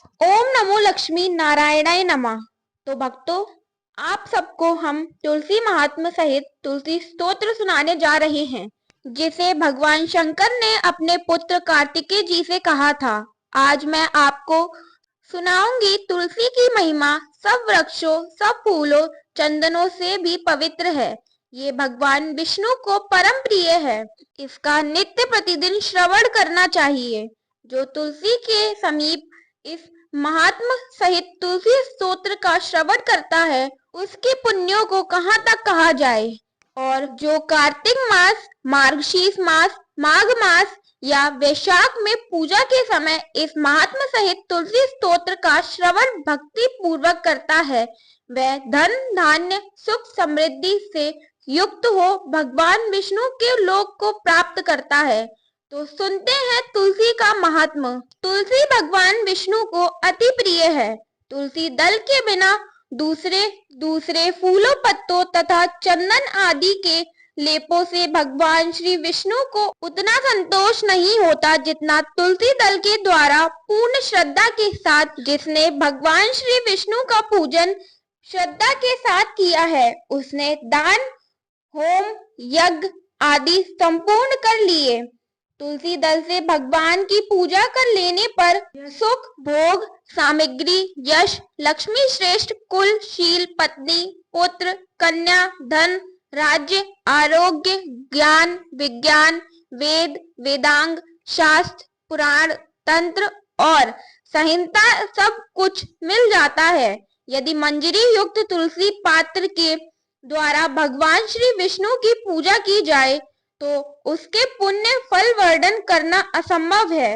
ओम नमो लक्ष्मी नारायणाय नमः। तो भक्तों, आप सबको हम तुलसी महात्म्य सहित तुलसी स्तोत्र सुनाने जा रहे हैं, जिसे भगवान शंकर ने अपने पुत्र कार्तिकेय जी से कहा था। आज मैं आपको सुनाऊंगी तुलसी की महिमा। सब वृक्षों, सब फूलों, चंदनों से भी पवित्र है। ये भगवान विष्णु को परम प्रिय है। इसका नित्य प्रतिदिन श्रवण करना चाहिए। जो तुलसी के समीप इस महात्म सहित तुलसी स्तोत्र का श्रवण करता है, उसके पुण्यों को कहाँ तक कहा जाए। और जो कार्तिक मास, मार्गशीर्ष मास, माघ मास या वैशाख में पूजा के समय इस महात्म सहित तुलसी स्तोत्र का श्रवण भक्ति पूर्वक करता है, वह धन धान्य सुख समृद्धि से युक्त हो भगवान विष्णु के लोक को प्राप्त करता है। तो सुनते हैं तुलसी का महात्म। तुलसी भगवान विष्णु को अति प्रिय है। तुलसी दल के बिना दूसरे फूलों, पत्तों तथा चंदन आदि के लेपों से भगवान श्री विष्णु को उतना संतोष नहीं होता जितना तुलसी दल के द्वारा पूर्ण श्रद्धा के साथ जिसने भगवान श्री विष्णु का पूजन श्रद्धा के साथ किया है, उसने दान, होम, यज्ञ आदि संपूर्ण कर लिए। तुलसी दल से भगवान की पूजा कर लेने पर सुख, भोग, सामग्री, यश, लक्ष्मी श्रेष्ठ कुल, शील, पत्नी, पुत्र, कन्या, धन, राज्य, आरोग्य, ज्ञान, विज्ञान, वेद, वेदांग, शास्त्र, पुराण, तंत्र और संहिता सब कुछ मिल जाता है। यदि मंजरी युक्त तुलसी पात्र के द्वारा भगवान श्री विष्णु की पूजा की जाए तो उसके पुण्य फल वर्णन करना असंभव है।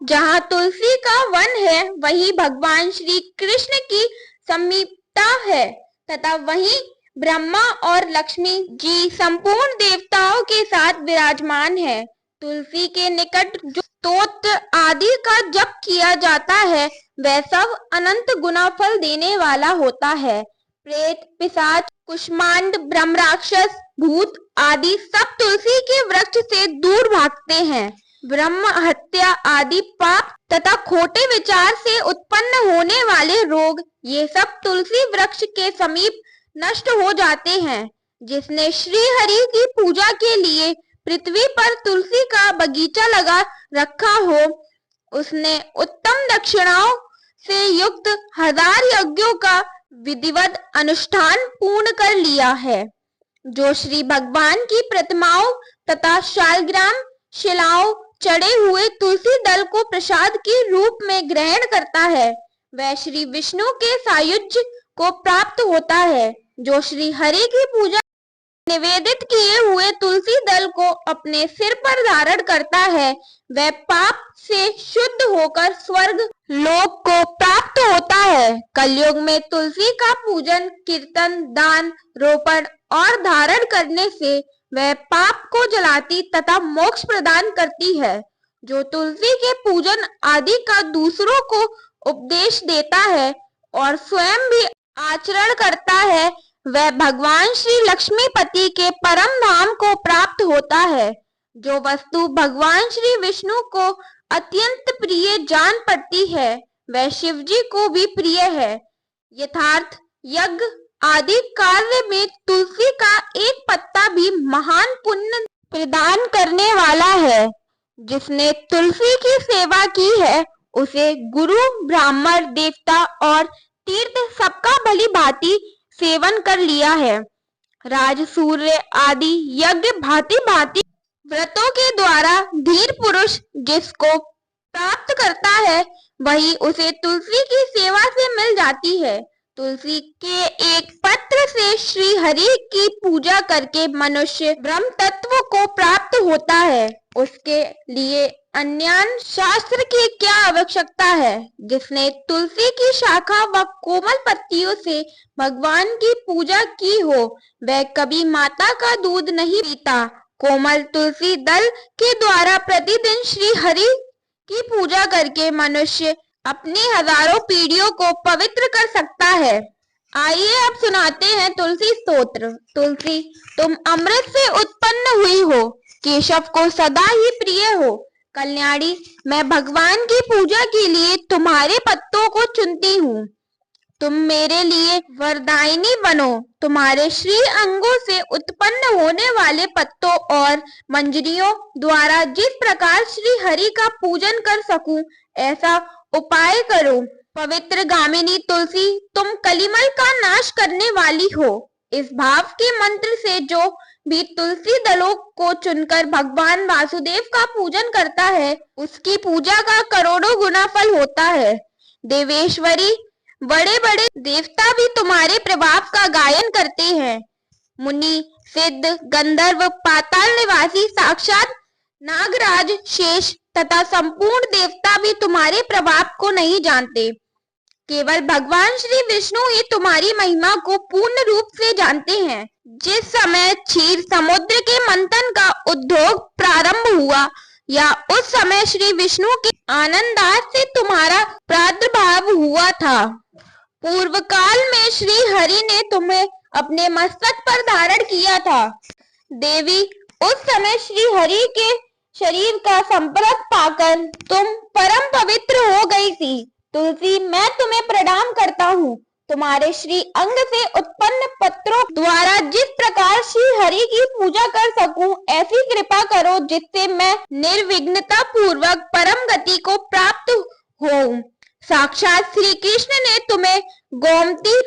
जहाँ तुलसी का वन है, वही भगवान श्री कृष्ण की समीपता है तथा वहीं ब्रह्मा और लक्ष्मी जी संपूर्ण देवताओं के साथ विराजमान है। तुलसी के निकट जो स्तोत्र आदि का जप किया जाता है, वह सब अनंत गुना फल देने वाला होता है। प्रेत, पिशाच, कुष्मांड, ब्रह्म राक्षस, भूत आदि सब तुलसी के वृक्ष से दूर भागते हैं। ब्रह्म हत्या आदि पाप तथा खोटे विचार से उत्पन्न होने वाले रोग, ये सब तुलसी वृक्ष के समीप नष्ट हो जाते हैं। जिसने श्री हरि की पूजा के लिए पृथ्वी पर तुलसी का बगीचा लगा रखा हो, उसने उत्तम दक्षिणाओं से युक्त 1000 यज्ञों का विधिवत अनुष्ठान पूर्ण कर लिया है। जो श्री भगवान की प्रतिमाओं तथा शालग्राम शिलाओं चढ़े हुए तुलसी दल को प्रसाद के रूप में ग्रहण करता है, वह श्री विष्णु के सायुज्य को प्राप्त होता है। जो श्री हरि की पूजा निवेदित किए हुए तुलसी दल को अपने सिर पर धारण करता है, वह पाप से शुद्ध होकर स्वर्ग लोक को प्राप्त होता है। कलयुग में तुलसी का पूजन, कीर्तन, दान, रोपण और धारण करने से वह पाप को जलाती तथा मोक्ष प्रदान करती है। जो तुलसी के पूजन आदि का दूसरों को उपदेश देता है और स्वयं भी आचरण करता है, वह भगवान श्री लक्ष्मीपति के परम धाम को प्राप्त होता है। जो वस्तु भगवान श्री विष्णु को अत्यंत प्रिय जान पड़ती है, वह शिव जी को भी प्रिय है। यथार्थ यज्ञ आदि कार्य में तुलसी का एक पत्ता भी महान पुण्य प्रदान करने वाला है। जिसने तुलसी की सेवा की है, उसे गुरु, ब्राह्मण, देवता और तीर्थ सबका भली भांति सेवन कर लिया है। राज, सूर्य आदि यज्ञ भांति भांति व्रतों के द्वारा धीर पुरुष जिसको प्राप्त करता है, वही उसे तुलसी की सेवा से मिल जाती है। तुलसी के एक पत्र से श्री हरि की पूजा करके मनुष्य ब्रह्म तत्व को प्राप्त होता है। उसके लिए अन्यान शास्त्र की क्या आवश्यकता है। जिसने तुलसी की शाखा व कोमल पत्तियों से भगवान की पूजा की हो, वह कभी माता का दूध नहीं पीता। कोमल तुलसी दल के द्वारा प्रतिदिन श्री हरि की पूजा करके मनुष्य अपनी हजारों पीढ़ियों को पवित्र कर सकता है। आइए अब सुनाते हैं तुलसी स्तोत्र। तुलसी, तुम अमृत से उत्पन्न हुई हो, केशव को सदा ही प्रिय हो, कल्याणी, मैं भगवान की पूजा के लिए तुम्हारे पत्तों को चुनती हूँ। तुम मेरे लिए वरदायिनी बनो। तुम्हारे श्री अंगों से उत्पन्न होने वाले पत्तों और मंजरियों द्वारा जिस प्रकार श्री हरि का पूजन कर सकूं, ऐसा उपाय करो। पवित्र गामिनी तुलसी, तुम कलिमल का नाश करने वाली हो। इस भाव के मंत्र से जो भी तुलसी दलों को चुनकर भगवान वासुदेव का पूजन करता है, उसकी पूजा का करोड़ों गुना फल होता है। देवेश्वरी, बड़े बड़े देवता भी तुम्हारे प्रभाव का गायन करते हैं। मुनि, सिद्ध, गंधर्व, पाताल निवासी, साक्षात नागराज, शेष तथा संपूर्ण देवता भी तुम्हारे प्रभाव को नहीं जानते। केवल भगवान श्री विष्णु ही तुम्हारी महिमा को पूर्ण रूप से जानते हैं। जिस समय क्षीर समुद्र के मंथन का उद्योग प्रारंभ हुआ, या उस समय श्री विष्णु के आनंदास से तुम्हारा प्रादुर्भाव हुआ था। पूर्व काल में श्री हरि ने तुम्हें अपने मस्तक पर धारण किया था। देवी, उस समय श्री हरि के शरीर का संपर्क पाकर तुम परम पवित्र हो गई थी। तुलसी, मैं तुम्हें प्रणाम करता हूँ। तुम्हारे श्री अंग से उत्पन्न पत्रों द्वारा जिस प्रकार श्री हरि की पूजा कर सकूं, ऐसी कृपा करो जिससे मैं निर्विघ्नता पूर्वक परम गति को प्राप्त होऊं। साक्षात श्री कृष्ण ने तुम्हें गोमती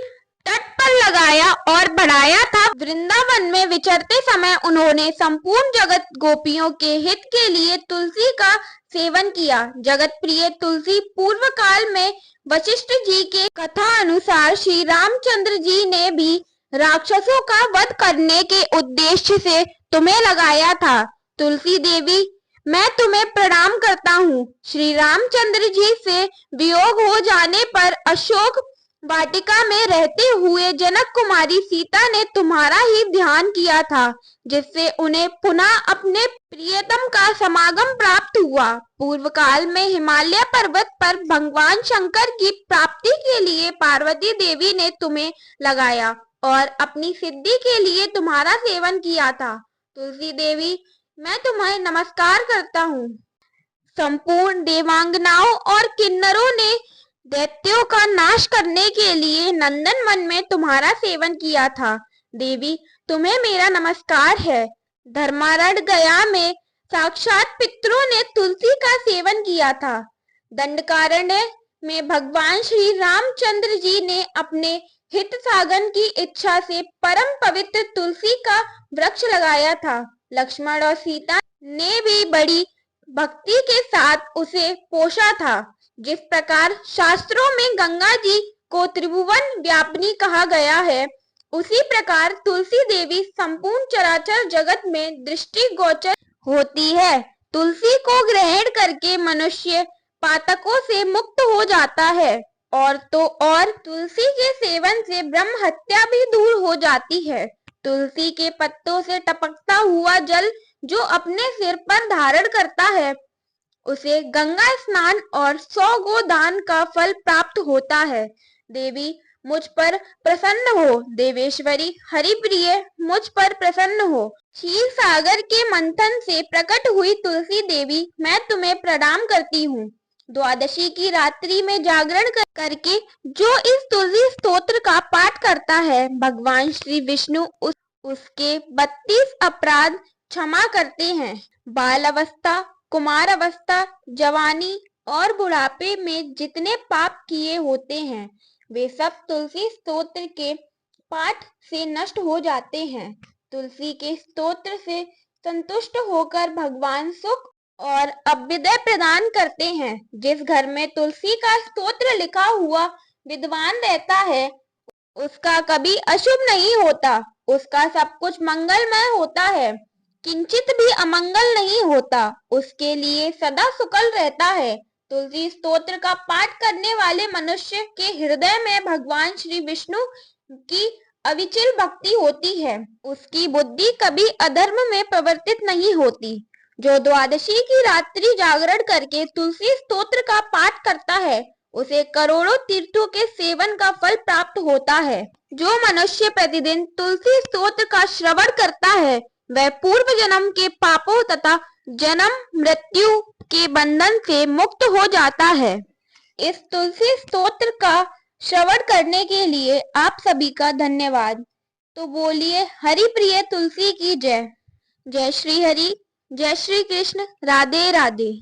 तट पर लगाया और बढ़ाया था। वृंदावन में विचरते समय उन्होंने संपूर्ण जगत गोपियों के हित के लिए तुलसी का सेवन किया। जगत प्रिय तुलसी, पूर्व काल में वशिष्ठ जी के कथा अनुसार श्री रामचंद्र जी ने भी राक्षसों का वध करने के उद्देश्य से तुम्हें लगाया था। तुलसी देवी, मैं तुम्हें प्रणाम करता हूँ। श्री रामचंद्र जी से वियोग हो जाने पर अशोक वाटिका में रहते हुए जनक कुमारी सीता ने तुम्हारा ही ध्यान किया था, जिससे उन्हें पुनः अपने प्रियतम का समागम प्राप्त हुआ। पूर्व काल में हिमालय पर्वत पर भगवान शंकर की प्राप्ति के लिए पार्वती देवी ने तुम्हें लगाया और अपनी सिद्धि के लिए तुम्हारा सेवन किया था। तुलसी देवी, मैं तुम्हें नमस्कार करता हूँ। संपूर्ण देवांगनाओं और किन्नरों ने दैत्यों का नाश करने के लिए नंदन वन में तुम्हारा सेवन किया था। देवी, तुम्हें मेरा नमस्कार है। धर्मारण्य गया में साक्षात पितरों ने तुलसी का सेवन किया था। दंडकारण्य में भगवान श्री रामचंद्र जी ने अपने हित साधन की इच्छा से परम पवित्र तुलसी का वृक्ष लगाया था। लक्ष्मण और सीता ने भी बड़ी भक्ति के साथ उसे पोषा था। जिस प्रकार शास्त्रों में गंगा जी को त्रिभुवन व्यापिनी कहा गया है, उसी प्रकार तुलसी देवी संपूर्ण चराचर जगत में दृष्टि गोचर होती है। तुलसी को ग्रहण करके मनुष्य पातकों से मुक्त हो जाता है, और तो और तुलसी के सेवन से ब्रह्म हत्या भी दूर हो जाती है। तुलसी के पत्तों से टपकता हुआ जल जो अपने सिर पर धारण करता है, उसे गंगा स्नान और 100 गोदान का फल प्राप्त होता है। देवी, मुझ पर प्रसन्न हो। देवेश्वरी, हरिप्रिय, मुझ पर प्रसन्न हो। क्षीर सागर के मंथन से प्रकट हुई तुलसी देवी, मैं तुम्हें प्रणाम करती हूँ। द्वादशी की रात्रि में जागरण करके जो इस तुलसी स्तोत्र का पाठ करता है, भगवान श्री विष्णु उसके 32 अपराध क्षमा करते हैं। बाल अवस्था, कुमार अवस्था, जवानी और बुढ़ापे में जितने पाप किए होते हैं, वे सब तुलसी स्तोत्र के पाठ से नष्ट हो जाते हैं। तुलसी के स्तोत्र से संतुष्ट होकर भगवान सुख और अभ्युदय प्रदान करते हैं। जिस घर में तुलसी का स्तोत्र लिखा हुआ विद्वान रहता है, उसका कभी अशुभ नहीं होता। उसका सब कुछ मंगलमय होता है, किंचित भी अमंगल नहीं होता। उसके लिए सदा सुकल रहता है। तुलसी स्तोत्र का पाठ करने वाले मनुष्य के हृदय में भगवान श्री विष्णु की अविचल भक्ति होती है। उसकी बुद्धि कभी अधर्म में प्रवर्तित नहीं होती। जो द्वादशी की रात्रि जागरण करके तुलसी स्तोत्र का पाठ करता है, उसे करोड़ों तीर्थों के सेवन का फल प्राप्त होता है। जो मनुष्य प्रतिदिन तुलसी स्तोत्र का श्रवण करता है, वह पूर्व जन्म के पापों तथा जन्म मृत्यु के बंधन से मुक्त हो जाता है। इस तुलसी स्तोत्र का श्रवण करने के लिए आप सभी का धन्यवाद। तो बोलिए हरि प्रिय तुलसी की जय। जय श्री हरि, जय श्री कृष्ण, राधे राधे।